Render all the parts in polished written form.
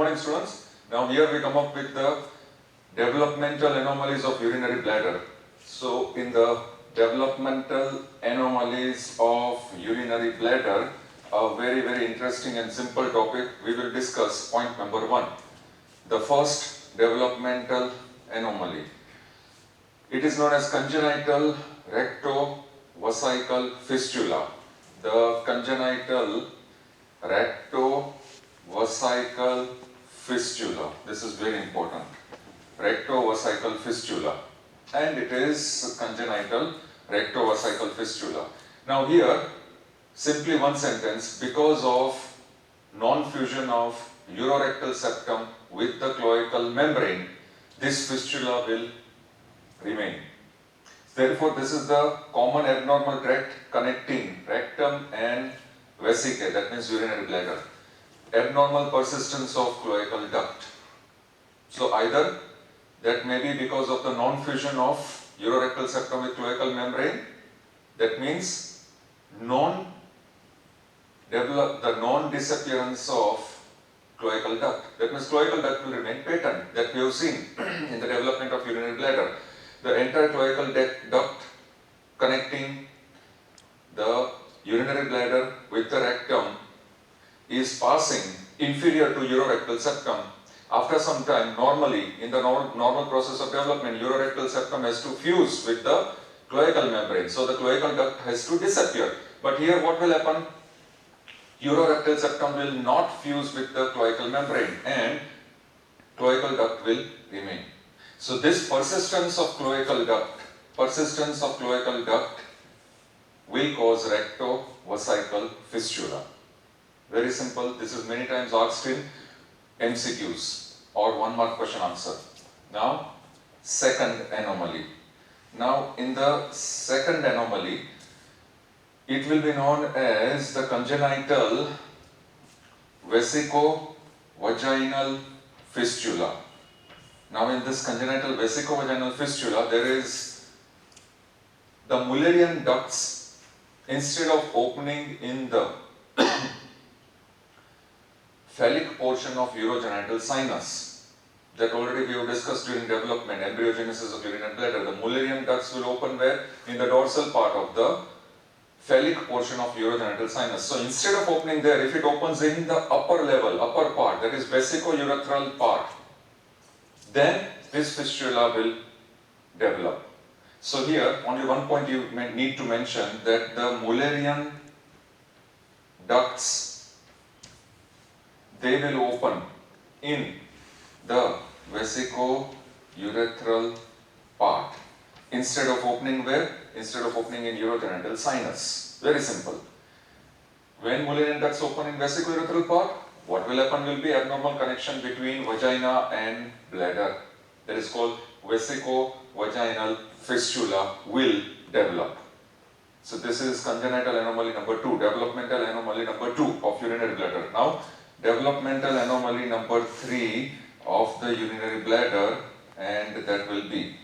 morning, students. Now here we come up with the developmental anomalies of urinary bladder. So in the developmental anomalies of urinary bladder, a very interesting and simple topic, we will discuss point number 1. The first developmental anomaly. It is known as congenital rectovesical fistula. The congenital rectovesical fistula. This is very important. Rectovesical fistula. And it is congenital rectovesical fistula. Now here, simply one sentence, because of non-fusion of urorectal septum with the cloacal membrane, this fistula will remain. Therefore, this is the common abnormal tract connecting rectum and vesicae, that means urinary bladder. Abnormal persistence of cloacal duct. So either that may be because of the non-fusion of urorectal septum with cloacal membrane, that means the non-disappearance of cloacal duct. That means cloacal duct will remain patent, that we have seen in the development of urinary bladder. The entire cloacal duct connecting the urinary bladder with the rectum is passing inferior to urorectal septum. After some time, normally in the normal process of development, urorectal septum has to fuse with the cloacal membrane. So the cloacal duct has to disappear. But here what will happen? Urorectal septum will not fuse with the cloacal membrane and cloacal duct will remain. So this persistence of cloacal duct will cause rectovesical fistula. Very simple. This is many times asked in MCQs or 1 mark question answer. Now, second anomaly. Now, in the second anomaly, it will be known as the congenital vesicovaginal fistula. Now, in this congenital vesicovaginal fistula, there is the Mullerian ducts, instead of opening in the phallic portion of urogenital sinus, that already we have discussed during development, embryogenesis of urinary bladder. The Mullerian ducts will open where? In the dorsal part of the phallic portion of urogenital sinus. So instead of opening there, if it opens in the upper level, upper part, that is vesicourethral part, then this fistula will develop. So here, only one point you need to mention, that the Mullerian ducts, they will open in the vesicourethral part. Instead of opening where? Instead of opening in urogenital sinus. Very simple. When Mullerian ducts open in vesicourethral part, what will happen will be abnormal connection between vagina and bladder. That is called vesicovaginal fistula will develop. So this is congenital anomaly number 2, developmental anomaly number 2 of urinary bladder. Now, developmental anomaly number 3 of the urinary bladder, and that will be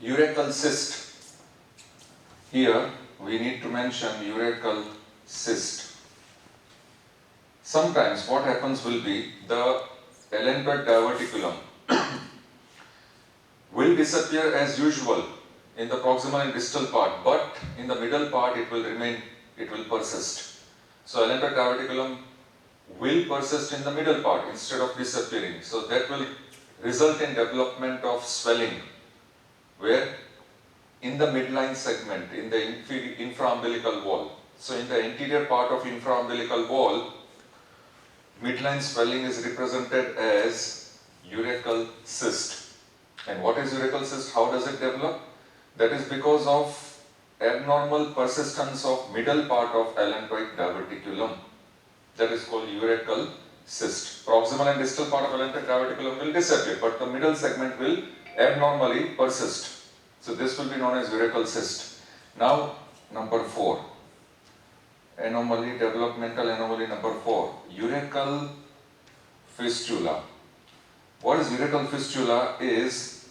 urachal cyst. Here we need to mention urachal cyst. Sometimes what happens will be the Allenby diverticulum will disappear as usual in the proximal and distal part, but in the middle part it will remain, it will persist. So Allenby diverticulum will persist in the middle part instead of disappearing. So that will result in development of swelling, where in the midline segment, in the infraumbilical wall. So in the anterior part of infraumbilical wall, midline swelling is represented as urachal cyst. And what is urachal cyst? How does it develop? That is because of abnormal persistence of middle part of Allenby diverticulum. That is called urachal cyst. Proximal and distal part of Allenby diverticulum will disappear, but the middle segment will abnormally persist. So this will be known as urachal cyst. Now, number 4. Anomaly, developmental anomaly number 4. Urachal fistula. What is urachal fistula is,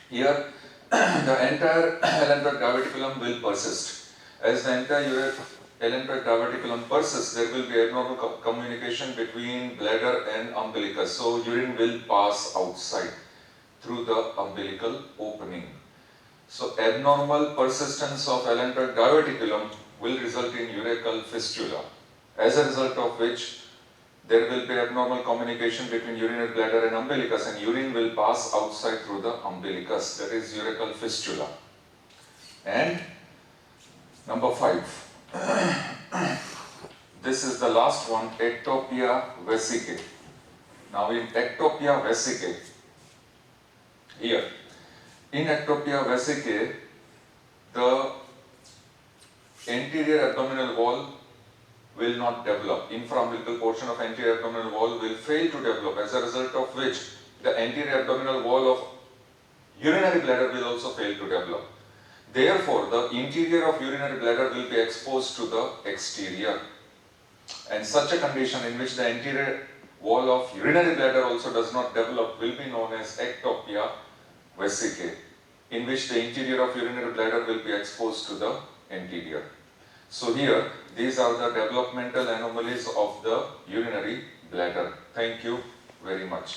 here the entire Allenby diverticulum will persist. As the entire elentric diverticulum persists, there will be abnormal communication between bladder and umbilicus. So urine will pass outside through the umbilical opening. So abnormal persistence of elentric diverticulum will result in urethral fistula, as a result of which there will be abnormal communication between urinary bladder and umbilicus, and urine will pass outside through the umbilicus. That is urethral fistula. And number 5. This is the last one, ectopia vesicae. Now in ectopia vesicae, here, in ectopia vesicae, the anterior abdominal wall will not develop. Infraumbilical portion of anterior abdominal wall will fail to develop, as a result of which the anterior abdominal wall of urinary bladder will also fail to develop. Therefore, the interior of urinary bladder will be exposed to the exterior. And such a condition in which the anterior wall of urinary bladder also does not develop will be known as ectopia vesicae, in which the interior of urinary bladder will be exposed to the anterior. So here, these are the developmental anomalies of the urinary bladder. Thank you very much.